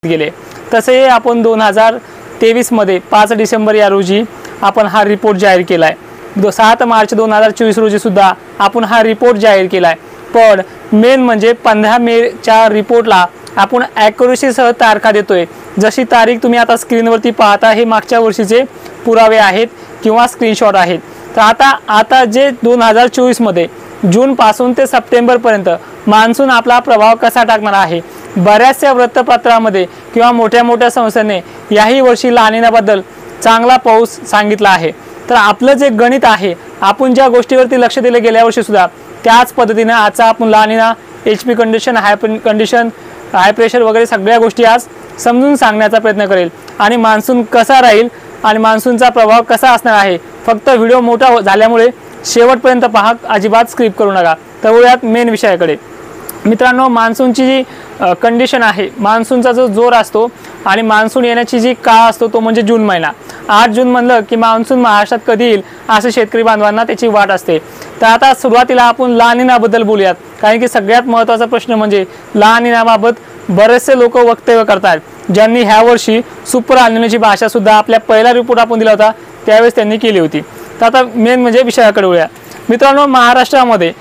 गेले। तसे आपण 2023 मध्ये 5 डिसेंबर या रोजी आपण हा रिपोर्ट जाहीर केलाय। 7 मार्च 2024 रोजी सुद्धा आपण हा रिपोर्ट जाहीर केलाय। पण मेन म्हणजे 15 मेच्या रिपोर्टला आपण ॲक्युरसी सह तारखा देतोय। जशी तारीख तुम्ही आता स्क्रीनवरती पाहता हे मागच्या वर्षीचे पुरावे आहेत किंवा स्क्रीनशॉट आहेत। तर आता जे 2024 मध्ये जून पासून ते सप्टेंबर पर्यंत मान्सून आपला प्रभाव कसा टाकणार आहे। बऱ्याचशा वृत्तपत्रामध्ये किंवा मोठ्या संस्थांनी याही वर्षी ला निनाबद्दल चांगला पाऊस सांगितला आहे। तर आपलं जे गणित आहे, आपण ज्या गोष्टीवरती लक्ष दिले गेल्या वर्षी सुद्धा त्याच पद्धतीने आजचा आपण ला निना, HP कंडिशन, हाय प्रेशर वगैरे सगळ्या गोष्टी आज समजून सांगण्याचा प्रयत्न करेल आणि मान्सून कसा राहील आणि मान्सूनचा प्रभाव कसा असणार आहे। फक्त व्हिडिओ मोठा झाल्यामुळे शेवटपर्यंत पहा, अजिबात स्किप करू नका। तर वळूयात मेन विषयाकडे। मित्रांनो, मान्सूनची जी कंडिशन आहे, मान्सूनचा जो जोर असतो आणि मान्सून येण्याची जी काळ असतो तो म्हणजे जून महिना। 8 जून म्हणलं की मान्सून महाराष्ट्रात कधी येईल असे शेतकरी बांधवांना त्याची वाट असते। तर आता सुरुवातीला आपण ला निनाबद्दल बोलूयात, कारण की सगळ्यात महत्त्वाचा प्रश्न म्हणजे ला निनाबाबत बरेचसे लोक वक्तव्य करतात, ज्यांनी ह्या वर्षी सुपर एल निनोची भाषा सुद्धा आपल्या पहिला रिपोर्ट आपण दिला होता त्यावेळेस त्यांनी केली होती। तर आता मेन म्हणजे विषयाकडे वळूया। मित्रांनो, महाराष्ट्रामध्ये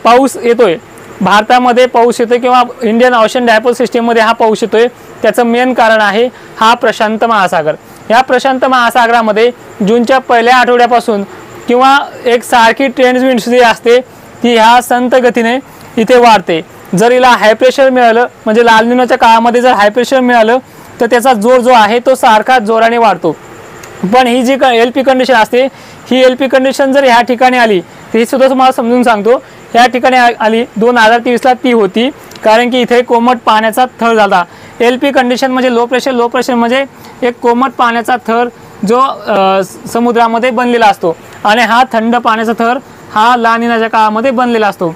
पाऊस येतोय, भारतामध्ये पाऊस येतोय किंवा इंडियन ओशन डायपोल सिस्टीममध्ये हा पाऊस येतोय। त्याचं मेन कारण आहे हा प्रशांत महासागर। या प्रशांत महासागरामध्ये जूनच्या पहिल्या आठवड्यापासून किंवा एक सारखी ट्रेंड विंड जी असते ती ह्या संत गतीने इथे वाढते। जर हिला हाय प्रेशर मिळालं, म्हणजे ला निनाच्या काळामध्ये जर हाय प्रेशर मिळालं तर त्याचा जोर जो आहे तो सारखा जोराने वाढतो। पण ही जी LP कंडिशन असते, ही LP कंडिशन जर ह्या ठिकाणी आली तर ही सुद्धा तुम्हाला समजून सांगतो। ह्या ठिकाणी आली 2023ला ती होती, कारण की इथे कोमट पाण्याचा थर झाला। LP कंडिशन म्हणजे लो प्रेशर म्हणजे एक कोमट पाण्याचा थर जो समुद्रामध्ये बनलेला असतो आणि हा थंड पाण्याचा थर हा ला निनाच्या काळामध्ये बनलेला असतो।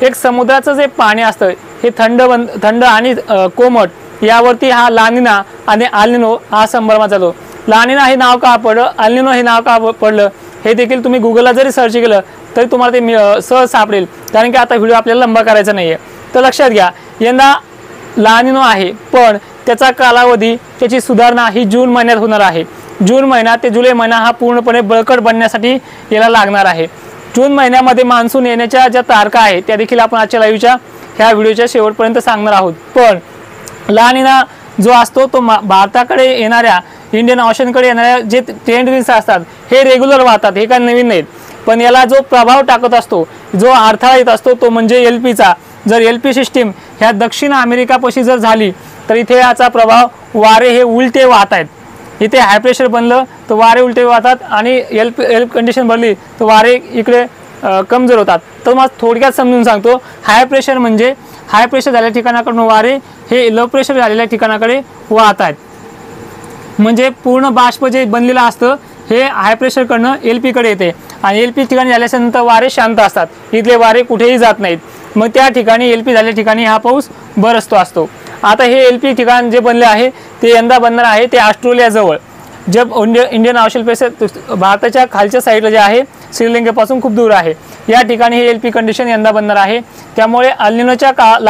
एक समुद्राचं जे पाणी असतं हे थंड आणि कोमट यावरती हा ला निना आणि एल निनो हा संभ्रमात जातो। ला निना हे नाव का पडलं, एल निनो हे नाव का पडलं हे देखील तुम्ही गुगलला जरी सर्च केलं तरी तुम्हाला ते सहज सापडेल, कारण की आता व्हिडिओ आपल्याला लंबा करायचा नाहीये। तर लक्षात घ्या, यंदा ला निनो आहे पण त्याचा कालावधी, त्याची सुधारणा ही जून महिन्यात होणार आहे। जून महिना ते जुलै महिना हा पूर्णपणे बळकट बनण्यासाठी याला लागणार आहे। जून महिन्यामध्ये मान्सून येण्याच्या ज्या तारखा आहेत त्या देखील आपण आजच्या लाईव्हच्या ह्या व्हिडिओच्या शेवटपर्यंत सांगणार आहोत। पण ला निना जो असतो तो भारताकडे येणाऱ्या, इंडियन ओशनकडे येणाऱ्या जे ट्रेंड विंड्स असतात हे रेग्युलर वाहतात, हे काय नवीन नाहीत। पण याला जो प्रभाव टाकत असतो, जो अडथळा येत असतो तो म्हणजे LPचा। जर LP सिस्टीम ह्या दक्षिण अमेरिकापाशी जर झाली तर इथे याचा प्रभाव, वारे हे उलटे वाहत आहेत। इथे हाय प्रेशर बनलं तर वारे उलटे वाहतात आणि LP कंडिशन बनली तर वारे इकडे कमजोर होतात। तर मग थोडक्यात समजून सांगतो, हाय प्रेशर म्हणजे हाय प्रेशर झालेल्या ठिकाणाकडून वारे हे लो प्रेशर झालेल्या ठिकाणाकडे वाहत आहेत। म्हणजे पूर्ण बाष्प जे बनलेलं असतं हे हाय प्रेशरकडनं LP कडे येते आणि LP ठिकाणी झाल्यानंतर वारे शांत असतात, इथले वारे कुठेही जात नाहीत। मग त्या ठिकाणी LP झालेल्या ठिकाणी हा पाऊस बरसतो असतो। आता हे LP ठिकाण जे बनले आहे ते यंदा बनणार आहे ते ऑस्ट्रेलियाजवळ, जब इंडियन ओशन प्रेशर भारताच्या खालच्या साईडला जे आहे श्रीलंकेपासून खूप दूर आहे, या ठिकाणी हे LP कंडिशन यंदा बनणार आहे। त्यामुळे ला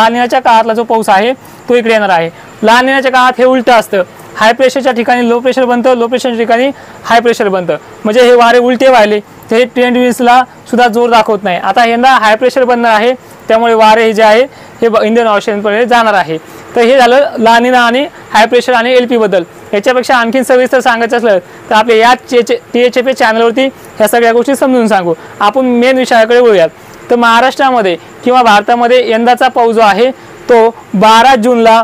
निनाच्या काळातला जो पाऊस आहे तो इकडे येणार आहे। ला निनाच्या काळात हे उलट असतं, हाय प्रेशरच्या ठिकाणी लो प्रेशर बनतं, लो प्रेशरच्या ठिकाणी हाय प्रेशर बनतं, म्हणजे हे वारे उलटे वाहिले ते ट्रेंड विंड्सला सुद्धा जोर दाखवत नाही। आता यंदा हाय प्रेशर बनणार आहे त्यामुळे वारे हे जे आहे हे इंडियन ओशनपर्यंत जाणार आहे। तर हे झालं ला निना आणि हाय प्रेशर आणि LP बद्दल। याच्यापेक्षा आणखीन सविस्तर सांगायचं असलं तर आपल्या या THFA चॅनलवरती ह्या सगळ्या गोष्टी समजून सांगू। आपण मेन विषयाकडे वळूयात। तर महाराष्ट्रामध्ये किंवा भारतामध्ये यंदाचा पाऊस जो आहे तो 12 जूनला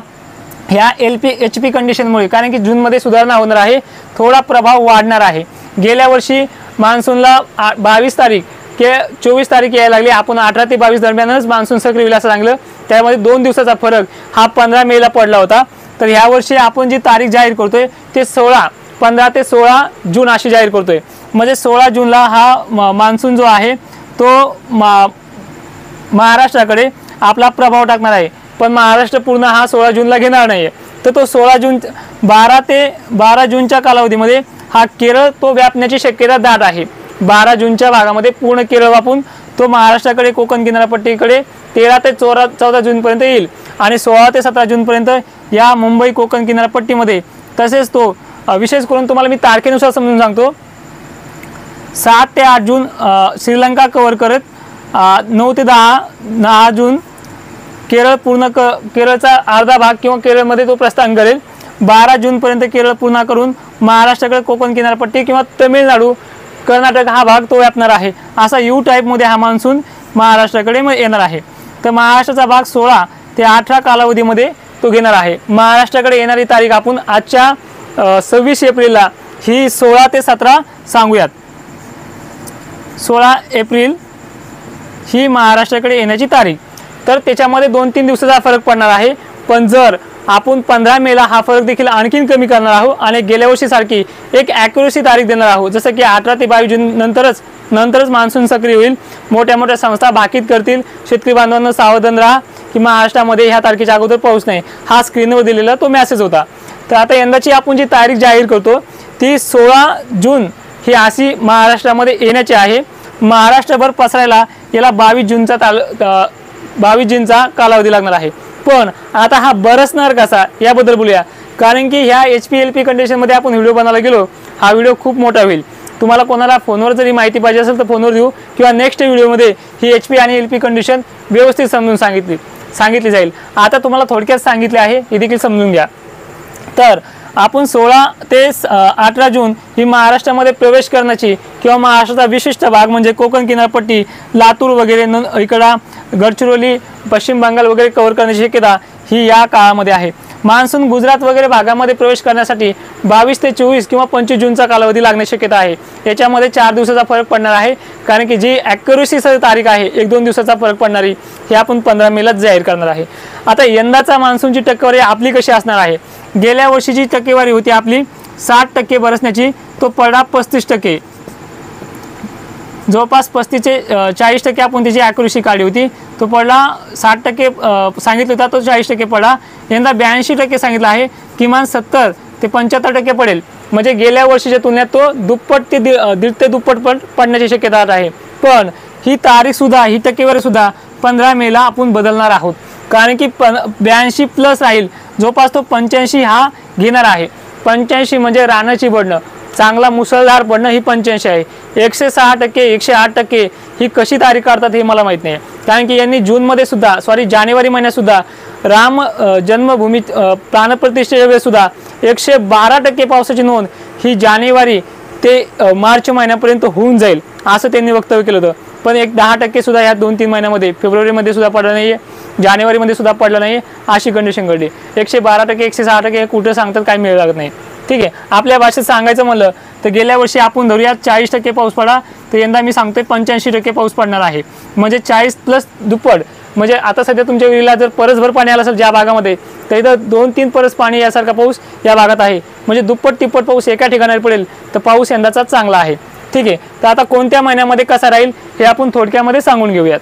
ह्या HP कंडिशनमुळे, कारण की जूनमध्ये सुधारणा होणार आहे, थोडा प्रभाव वाढणार आहे। गेल्या वर्षी मान्सूनला 22 तारीख की 24 तारीख यायला लागली, आपण 18 ते 22 दरम्यानच मान्सून सक्रिय होईल असं सांगलं। त्यामध्ये 2 दिवसाचा फरक हा 15 मेला पडला होता। तर ह्या वर्षी आपण जी तारीख जाहीर करतोय ते 15 ते 16 जून अशी जाहीर करतोय। म्हणजे 16 जूनला हा मान्सून जो आहे तो महाराष्ट्राकडे आपला प्रभाव टाकणार आहे। पण महाराष्ट्र पूर्ण हा 16 जूनला घेणार नाहीये, तर तो 12 जूनच्या कालावधीमध्ये हा केरळ तो व्यापण्याची शक्यता दाट आहे। 12 जूनच्या भागामध्ये पूर्ण केरळ व्यापून तो महाराष्ट्राकडे कोकण किनारपट्टीकडे 13 ते 14 जूनपर्यंत येईल आणि 16 ते 17 जूनपर्यंत या मुंबई कोकण किनारपट्टीमध्ये, तसेच तो विशेष करून तुम्हाला मी तारखेनुसार समजून सांगतो, 7 ते 8 जून श्रीलंका कव्हर करत, 9 ते 10 जून केरळ पूर्ण केरळचा अर्धा भाग किंवा केरळमध्ये तो प्रस्थान करेल. 12 जूनपर्यंत केरळ पूर्ण करून महाराष्ट्राकडे कोकण किनारपट्टी किंवा तमिळनाडू कर्नाटक हा भाग तो व्यापणार आहे. असा यू टाईपमध्ये हा मान्सून महाराष्ट्राकडे येणार आहे. तर महाराष्ट्राचा भाग 16 ते 18 कालावधीमध्ये तो घेणार आहे. महाराष्ट्राकडे येणारी तारीख आपण आजच्या 26 एप्रिलला ही 16 ते 17 सांगूयात. 16 एप्रिल ही महाराष्ट्राकडे येण्याची तारीख. तर त्याच्यामध्ये 2-3 दिवसाचा फरक पडणार आहे. पण जर आपण 15 मेला हा फरक देखील आणखीन कमी करणार आहोत आणि गेल्या वर्षीसारखी एक ॲक्युरेसी तारीख देणार आहोत. जसं की 18 ते 22 जून नंतरच मान्सून सक्रिय होईल. मोठ्या मोठ्या संस्था भाकीत करतील, शेतकरी बांधवांना सावधान राहा की महाराष्ट्रामध्ये ह्या तारखेच्या अगोदर पाऊस नाही. हा स्क्रीनवर दिलेला तो मेसेज होता. तर आता यंदाची आपण जी तारीख जाहीर करतो ती 16 जून ही अशी महाराष्ट्रामध्ये येण्याची आहे. महाराष्ट्रभर पसरायला याला 22 जूनचा कालावधी लागणार आहे. पण आता हा बरसणार कसा याबद्दल बोलूया. कारण की ह्या HPLP कंडिशनमध्ये आपण व्हिडिओ बनवायला गेलो, हा व्हिडिओ खूप मोठा होईल. तुम्हाला कोणाला फोनवर जरी माहिती पाहिजे असेल तर फोनवर देऊ किंवा नेक्स्ट व्हिडिओमध्ये ही HP आणि LP कंडिशन व्यवस्थित समजून सांगितली जाईल. आता तुम्हाला थोडक्यात सांगितले आहे, हे देखील समजून घ्या. तर आपण 16 ते 18 जून ही महाराष्ट्रामध्ये प्रवेश करण्याची किंवा महाराष्ट्राचा विशिष्ट भाग म्हणजे कोकण किनारपट्टी, लातूर वगैरे इकडं गडचिरोली, पश्चिम बंगाल वगैरे कव्हर करण्याची शक्यता ही या काळामध्ये आहे. मान्सून गुजरात वगैरे भागामध्ये प्रवेश करण्यासाठी 22 ते 24 किंवा 25 जूनचा कालावधी लागण्याची शक्यता आहे. याच्यामध्ये 4 दिवसाचा फरक पडणार आहे. कारण की जी ॲक्युरेसी तारीख आहे 1-2 दिवसाचा फरक पडणारी हे आपण 15 मेलाच जाहीर करणार आहे. आता यंदाचा मान्सूनची टक्केवारी आपली कशी असणार आहे. गेल्या वर्षीची टक्केवारी होती आपली 60% बरसण्याची, तो पडला 35%. जवळपास 35 ते 40% आपण त्याची ॲक्युरेसी काढली होती. तो पडला 60% सांगितलं होता, तो 40% पडला. यंदा 82% सांगितलं आहे. किमान 70 ते 75% पडेल. म्हणजे गेल्या वर्षीच्या तुलनेत तो दुप्पट ते दीड ते दुप्पट पडण्याची शक्यता आहे. पण ही तारीखसुद्धा, ही टक्केवारीसुद्धा 15 मेला आपण बदलणार आहोत. कारण की 82 प्लस राहील. जवळपास तो 85 हा घेणार आहे. 85 म्हणजे रानाची पडणं, चांगला मुसळधार पडणं ही 85 आहे. 106%, 108% ही कशी तारीख काढतात हे मला माहीत नाही. कारण की यांनी जूनमध्ये सुद्धा, जानेवारी महिन्यात सुद्धा राम जन्मभूमी प्राणप्रतिष्ठेच्या वेळेस सुद्धा 112% पावसाची नोंद ही जानेवारी ते मार्च महिन्यापर्यंत होऊन जाईल असं त्यांनी वक्तव्य केलं होतं. पण एक 10% सुद्धा या 2-3 महिन्यामध्ये, फेब्रुवारीमध्ये सुद्धा पडलं नाही आहे, जानेवारीमध्ये सुद्धा पडलं नाही, अशी कंडिशन घडली. 112%, 106% हे कुठं सांगतात काय मिळू लागत नाही. ठीक आहे. आपल्या भाषेत सांगायचं म्हणलं तर गेल्या वर्षी आपण धरूया 40% पाऊस पडला, तर यंदा मी सांगतोय 85% पाऊस पडणार आहे. म्हणजे 40 प्लस दुप्पट. म्हणजे आता सध्या तुमच्या विहिरीला जर परसभर पाणी आलं असेल ज्या भागामध्ये, तर इथं 2-3 परस पाणी यासारखा पाऊस या भागात आहे. म्हणजे दुप्पट तिप्पट पाऊस एका ठिकाणी पडेल. तर पाऊस यंदाचा चांगला आहे. ठीक आहे. तर आता कोणत्या महिन्यामध्ये कसा राहील हे आपण थोडक्यामध्ये सांगून घेऊयात.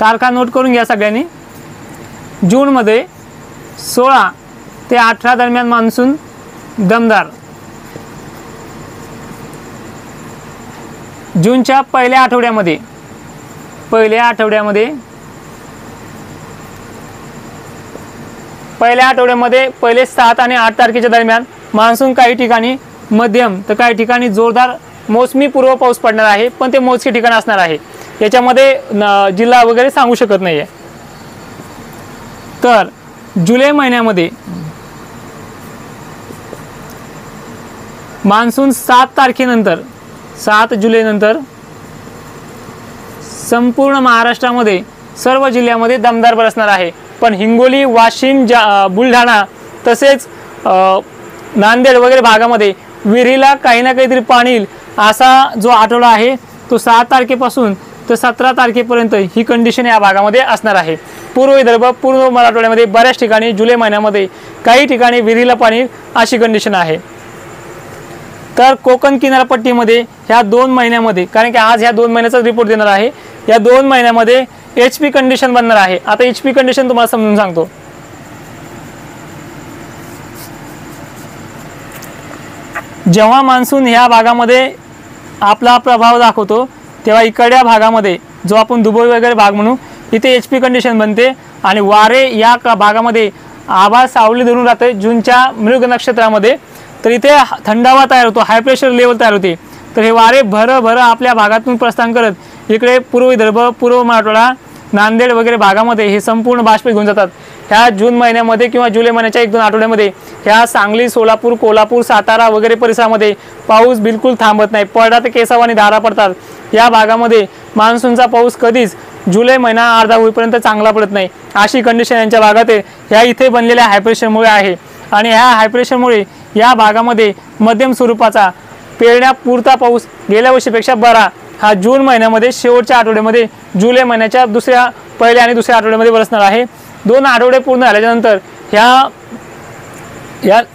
तारखा नोट करून घ्या सगळ्यांनी. जूनमध्ये 16 ते 18 दरम्यान मान्सून दमदार. जूनच्या पहिल्या आठवड्यामध्ये पहिले 7 आणि 8 तारखेच्या दरम्यान मान्सून काही ठिकाणी मध्यम तर काही ठिकाणी जोरदार मोसमी पूर्व पाऊस पडणार आहे. पण ते मोजके ठिकाण असणार आहे. याच्यामध्ये जिल्हा वगैरे सांगू शकत नाहीये. तर जुलै महिन्यामध्ये मान्सून 7 जुलै नंतर संपूर्ण महाराष्ट्रामध्ये सर्व जिल्ह्यामध्ये दमदार बरसणार आहे. पण हिंगोली, वाशिम, बुलढाणा तसेच नांदेड वगैरे भागामध्ये विहिरीला काही ना काहीतरी पाणी येईल असा जो आठवडा आहे तो 7 तारखेपासून तर 17 तारखेपर्यंत ही कंडिशन या भागामध्ये असणार आहे. पूर्व विदर्भ, पूर्व मराठवाड्यामध्ये बऱ्याच ठिकाणी जुलै महिन्यामध्ये काही ठिकाणी विहिरीला पाणी अशी कंडिशन आहे. तर कोकण किनारपट्टीमध्ये ह्या 2 महिन्यामध्ये, कारण की आज ह्या 2 महिन्याचा रिपोर्ट देणार आहे, या 2 महिन्यामध्ये HP कंडिशन बनणार आहे. आता HP कंडिशन तुम्हाला समजून सांगतो. जेव्हा मान्सून ह्या भागामध्ये आपला प्रभाव दाखवतो तेव्हा इकडच्या भागामध्ये जो आपण दुबई वगैरे भाग म्हणू इथे HP कंडिशन बनते आणि वारे या भागामध्ये आभाळ सावली धरून राहते जूनच्या मृग नक्षत्रामध्ये। तर इथे थंडावा तयार होतो, हाय प्रेशर लेवल तयार होते। तर हे वारे भर आपल्या भागातून प्रस्थान करत इकडे पूर्व विदर्भ, पूर्व मराठवाडा, नांदेड वगैरे भागामध्ये हे संपूर्ण बाष्प घेऊन जातात। ह्या जून महिन्यामध्ये किंवा जुलै महिन्याच्या 1-2 आठवड्यामध्ये ह्या सांगली, सोलापूर, कोल्हापूर, सातारा वगैरे परिसरामध्ये पाऊस बिलकुल थांबत नाही, पडला तर केसावानी धारा पडतात। या भागामध्ये मान्सूनचा पाऊस कधीच जुलै महिना अर्धा होईपर्यंत चांगला पडत नाही, अशी कंडिशन यांच्या भागात आहे। ह्या इथे बनलेल्या हायप्रेशरमुळे आहे आणि ह्या हायप्रेशरमुळे या भागामध्ये मध्यम स्वरूपाचा पेरण्यापुरता पाऊस गेल्या वर्षीपेक्षा बरा हा जून महिन्यामध्ये शेवटच्या आठवड्यामध्ये जुलै महिन्याच्या पहिल्या आणि दुसऱ्या आठवड्यामध्ये बरसणार आहे। 2 आठवडे पूर्ण झाल्यानंतर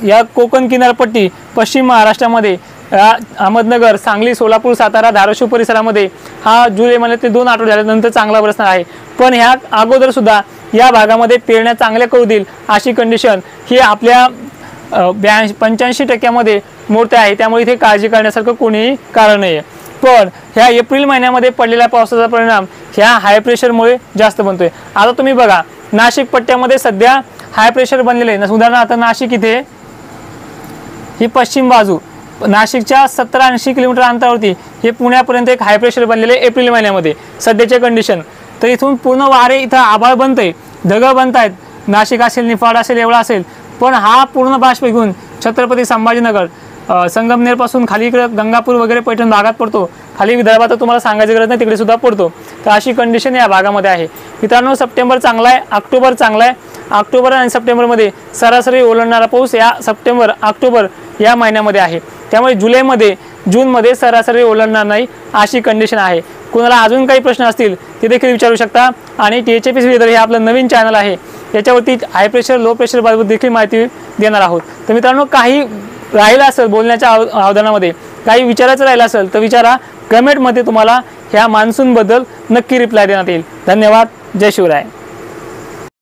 या कोकण किनारपट्टी पश्चिम महाराष्ट्रामध्ये अहमदनगर, सांगली, सोलापूर, सातारा, धाराशिव परिसरामध्ये हा जुलै महिन्यातील 2 आठवडे झाल्यानंतर चांगला बरसणार आहे। पण ह्या अगोदर सुद्धा या भागामध्ये पेरण्या चांगल्या करू देईल अशी कंडिशन ही आपल्या 85% मोडते आहे। त्यामुळे इथे काळजी करण्यासारखं कोणीही कारण नाही आहे। पण ह्या एप्रिल महिन्यामध्ये पडलेल्या पावसाचा परिणाम ह्या हाय प्रेशरमुळे जास्त बनतोय। आता तुम्ही बघा नाशिक पट्ट्यामध्ये सध्या हाय प्रेशर बनलेले आहे। उदाहरणार्थ नाशिक इथे ही पश्चिम बाजू नाशिकच्या 70-80 किलोमीटर अंतरावरती हे पुण्यापर्यंत एक हाय प्रेशर बनलेले एप्रिल महिन्यामध्ये सध्याचे कंडिशन। तर इथून पूर्ण वारे इथं आभाळ बनतंय, ढगं बनतायत, नाशिक असेल, निफाड असेल, एवढा असेल, पण हा पूर्ण बाष्प घेऊन छत्रपती संभाजीनगर, संगमनेरपासून खाली इकडे गंगापूर वगैरे पैठण भागात पडतो, खाली विदर्भात तर तुम्हाला सांगायची गरज नाही, तिकडे सुद्धा पडतो। तर अशी कंडिशन या भागामध्ये आहे। मित्रांनो, सप्टेंबर चांगला आहे, ऑक्टोबर चांगला आहे। ऑक्टोबर आणि सप्टेंबरमध्ये सरासरी ओलांडणारा पाऊस या सप्टेंबर, ऑक्टोबर या महिन्यामध्ये आहे। त्यामुळे जुलैमध्ये, जूनमध्ये सरासरी ओलांडणार नाही अशी कंडिशन आहे। कोणाला अजून काही प्रश्न असतील ते देखील विचारू शकता। आणि THPC वेदर हे आपलं नवीन चॅनल आहे, याच्यावरती हाय प्रेशर, लो प्रेशर बाबत देखील माहिती देणार आहोत। तर मित्रांनो, काही राहिलं असेल बोलण्याच्या अवधानामध्ये, काही विचारायचं राहिलं असेल तर विचारा, कमेंटमध्ये तुम्हाला ह्या मान्सूनबद्दल नक्की रिप्लाय देण्यात येईल। धन्यवाद, जय शिवराय।